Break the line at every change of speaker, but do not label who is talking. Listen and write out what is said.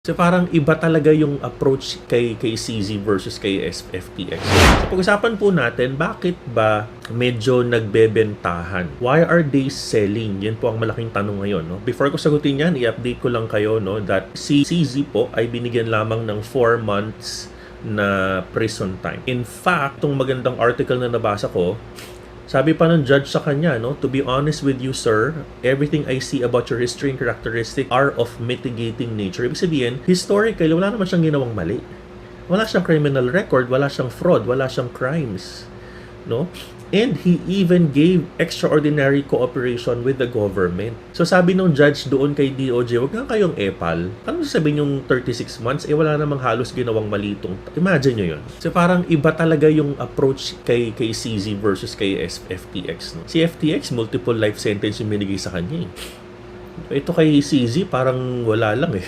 So parang iba talaga yung approach kay CZ versus kay FTX. So pag-usapan po natin, bakit ba medyo nagbebentahan? Why are they selling? Yan po ang malaking tanong ngayon. No? Before ko sagutin yan, i-update ko lang kayo no, that si CZ po ay binigyan lamang ng 4 months na prison time. In fact, itong magandang article na nabasa ko, sabi pa ng judge sa kanya, no, to be honest with you, sir, everything I see about your history and characteristic are of mitigating nature. Ibig sabihin, historically, wala naman siyang ginawang mali. Wala siyang criminal record, wala siyang fraud, wala siyang crimes. No? And he even gave extraordinary cooperation with the government. So sabi nung judge doon kay DOJ, wag nga kayong epal. Ano sasabihin yung 36 months? Eh wala namang halos ginawang malitong. Imagine nyo yun. So parang iba talaga yung approach kay CZ versus kay FTX. No? Si FTX, multiple life sentence yung binigay sa kanya. Ito kay CZ, parang wala lang eh.